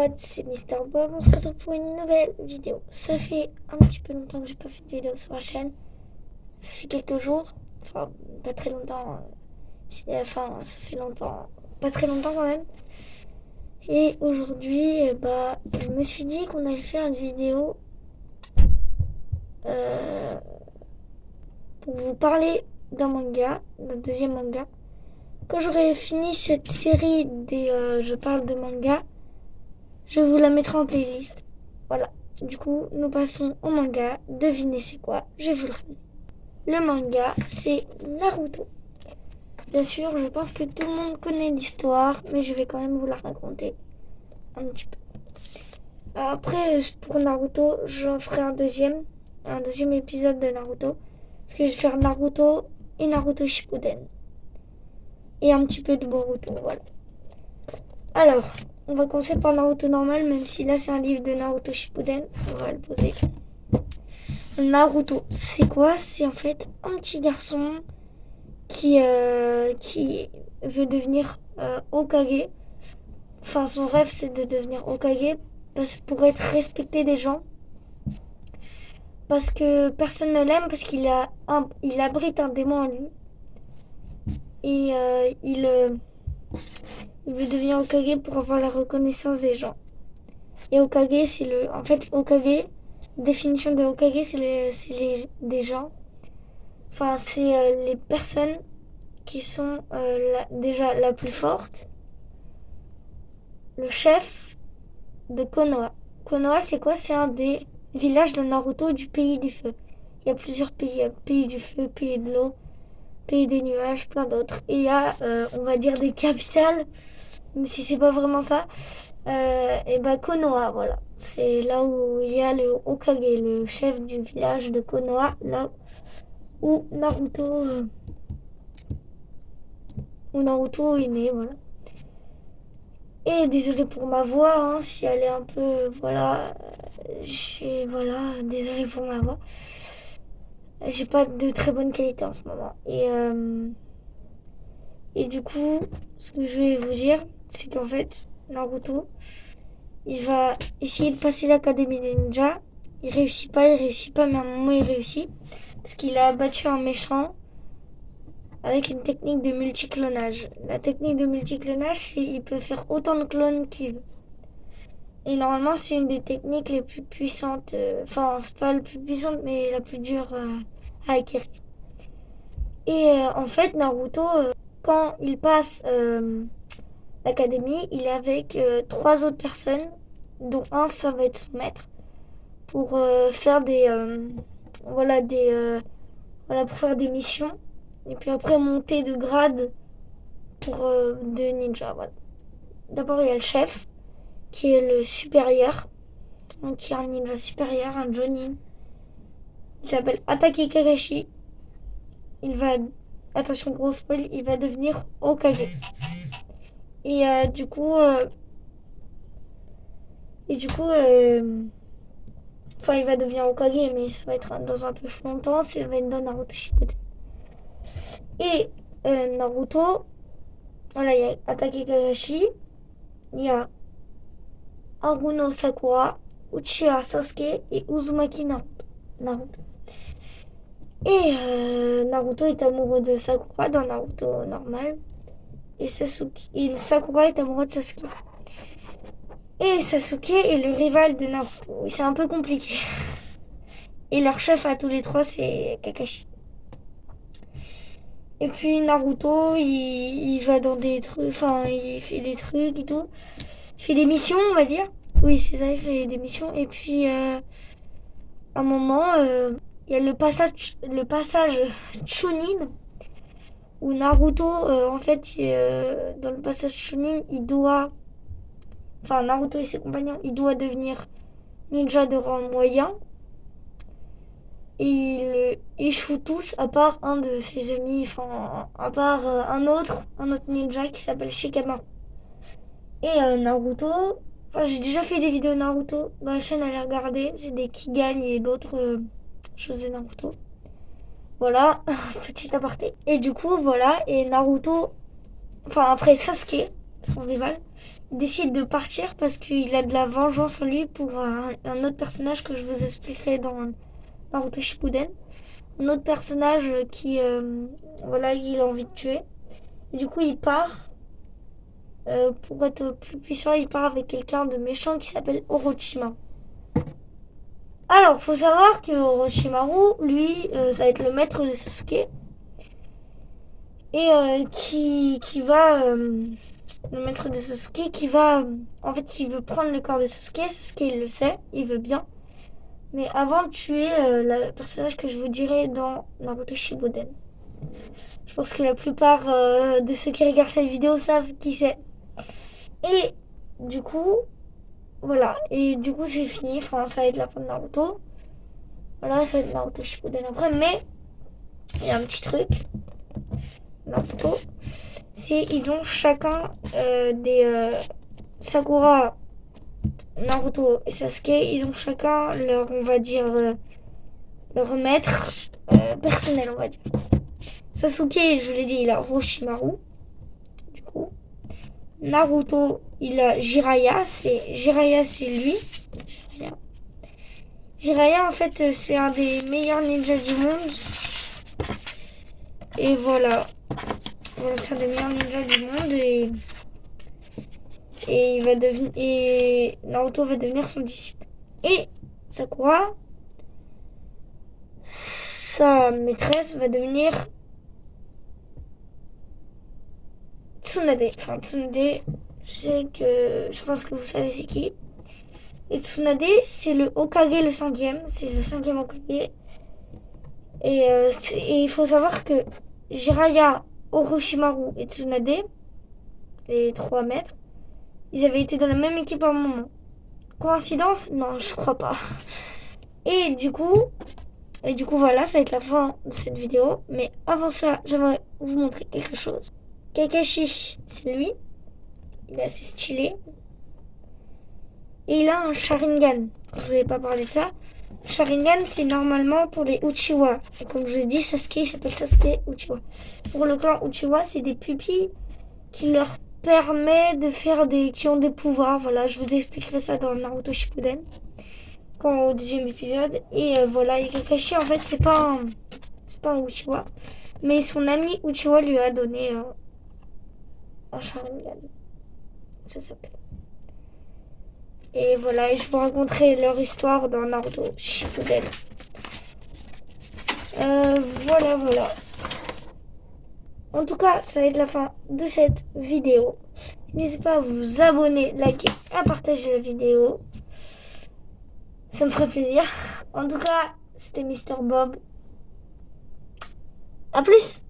potes, c'est Mister Bob, on se retrouve pour une nouvelle vidéo. Ça fait un petit peu longtemps que j'ai pas fait de vidéo sur la chaîne. Ça fait quelques jours, enfin pas très longtemps, enfin ça fait longtemps, pas très longtemps quand même. Et aujourd'hui, je me suis dit qu'on allait faire une vidéo euh, pour vous parler d'un manga, d'un deuxième manga. Quand j'aurai fini cette série des Je parle de manga, je vous la mettrai en playlist. Voilà. Du coup, nous passons au manga. Devinez c'est quoi? Je vais vous le ramener. Le manga, c'est Naruto. Bien sûr, je pense que tout le monde connaît l'histoire, mais je vais quand même vous la raconter un petit peu. Après, pour Naruto, j'en ferai un deuxième épisode de Naruto. Parce que je vais faire Naruto et Naruto Shippuden. Et un petit peu de Boruto, voilà. Alors, on va commencer par Naruto normal, même si là c'est un livre de Naruto Shippuden. On va le poser. Naruto, c'est quoi? C'est en fait un petit garçon qui veut devenir Hokage. Enfin, son rêve c'est de devenir Hokage pour être respecté des gens. Parce que personne ne l'aime, parce il abrite un démon en lui. Et il veut devenir Hokage pour avoir la reconnaissance des gens. Et Hokage, c'est le. En fait, Hokage, définition de Hokage, des gens. Enfin, c'est les personnes qui sont déjà la plus forte. Le chef de Konoha. Konoha, c'est quoi? C'est un des villages de Naruto du pays du feu. Il y a plusieurs pays. Il y a pays du feu, pays de l'eau, pays des nuages, plein d'autres. Et il y a, on va dire, des capitales, même si c'est pas vraiment ça. Et Konoha, voilà. C'est là où il y a le Hokage, le chef du village de Konoha, là où Naruto est né, voilà. Et désolé pour ma voix, hein, si elle est un peu, voilà, désolé pour ma voix. J'ai pas de très bonne qualité en ce moment. Et du coup, ce que je vais vous dire, c'est qu'en fait, Naruto, il va essayer de passer l'académie des ninjas. Il réussit pas, mais à un moment il réussit. Parce qu'il a abattu un méchant avec une technique de multiclonage. La technique de multiclonage, c'est qu'il peut faire autant de clones qu'il veut. Et normalement, c'est une des techniques les plus puissantes. Enfin, c'est pas la plus puissante, mais la plus dure à acquérir. Et en fait, Naruto, quand il passe l'académie, il est avec trois autres personnes, dont un, ça va être son maître, pour faire pour faire des missions. Et puis après, monter de grade pour de ninja. Voilà. D'abord, il y a le chef, qui est le supérieur. Donc, il y a un ninja supérieur, un Jonin. Il s'appelle Atake Kakashi. Il va, attention gros spoil, il va devenir Hokage. Et du coup, il va devenir Hokage, mais ça va être dans un peu plus longtemps. Ça va être dans Naruto Shippuden. Et Naruto, voilà, il y a Atake Kakashi, il y a Haruno Sakura, Uchiha Sasuke et Uzumaki Naruto. Et Naruto est amoureux de Sakura dans Naruto normal. Et Sakura est amoureux de Sasuke. Et Sasuke est le rival de Naruto. C'est un peu compliqué. Et leur chef à tous les trois, c'est Kakashi. Et puis Naruto, il va dans des trucs, enfin, il fait des trucs et tout. Il fait des missions, on va dire. Oui, c'est ça, il fait des missions. Et puis, à un moment, il y a le passage Chunin, où Naruto, en fait, dans le passage Chunin, Naruto et ses compagnons, il doit devenir ninja de rang moyen. Et ils échouent tous, à part un de ses amis, enfin, à part un autre ninja qui s'appelle Shikamaru. Et Naruto, j'ai déjà fait des vidéos Naruto dans la chaîne à les regarder. C'est des qui gagnent et d'autres choses de Naruto. Voilà, petit aparté. Et du coup, voilà, et Naruto, après Sasuke son rival, il décide de partir parce qu'il a de la vengeance en lui pour un autre personnage que je vous expliquerai dans Naruto Shippuden. Un autre personnage qui, voilà, il a envie de tuer. Et du coup, il part. Pour être plus puissant, il part avec quelqu'un de méchant qui s'appelle Orochimaru. Alors, faut savoir que Orochimaru, lui, ça va être le maître de Sasuke. Et qui va... le maître de Sasuke qui va... en fait, qui veut prendre le corps de Sasuke. Sasuke, il le sait, il veut bien. Mais avant de tuer le personnage que je vous dirai dans Naruto Shippuden. Je pense que la plupart de ceux qui regardent cette vidéo savent qui c'est. Et du coup, voilà. Et du coup, c'est fini. Enfin, ça va être la fin de Naruto. Voilà, ça va être Naruto Shippuden après. Mais il y a un petit truc. Naruto, c'est ils ont chacun des Sakura, Naruto et Sasuke. Ils ont chacun leur, on va dire, leur maître personnel, on va dire. Sasuke, je l'ai dit, il a Orochimaru. Du coup, Naruto, il a Jiraiya, c'est lui. Jiraiya, en fait, c'est un des meilleurs ninjas du monde. Et voilà. Voilà, c'est un des meilleurs ninjas du monde. Et il va devenir. Et Naruto va devenir son disciple. Et Sakura, sa maîtresse, va devenir Tsunade. Enfin, Tsunade, je pense que vous savez c'est qui. Et Tsunade, c'est le Hokage, le 5e. C'est le 5e Hokage. Et il faut savoir que Jiraiya, Orochimaru et Tsunade, les 3 maîtres, ils avaient été dans la même équipe à un moment. Coïncidence? Non, je crois pas. Et du coup, voilà, ça va être la fin de cette vidéo. Mais avant ça, j'aimerais vous montrer quelque chose. Kakashi, c'est lui. Il est assez stylé. Et il a un Sharingan. Je ne vais pas parler de ça. Sharingan, c'est normalement pour les Uchiwa. Et comme je l'ai dit, Sasuke, il s'appelle Sasuke Uchiwa. Pour le clan Uchiwa, c'est des pupilles qui leur permet de faire qui ont des pouvoirs. Voilà, je vous expliquerai ça dans Naruto Shippuden. Au 2e épisode. Et voilà, et Kakashi, en fait, c'est pas un Uchiwa. Mais son ami Uchiwa lui a donné un Sharingan. Ça s'appelle. Et voilà, et je vous raconterai leur histoire dans Naruto Shippuden. Voilà. En tout cas, ça va être la fin de cette vidéo. N'hésitez pas à vous abonner, liker, à partager la vidéo. Ça me ferait plaisir. En tout cas, c'était Mr. Bob. A plus!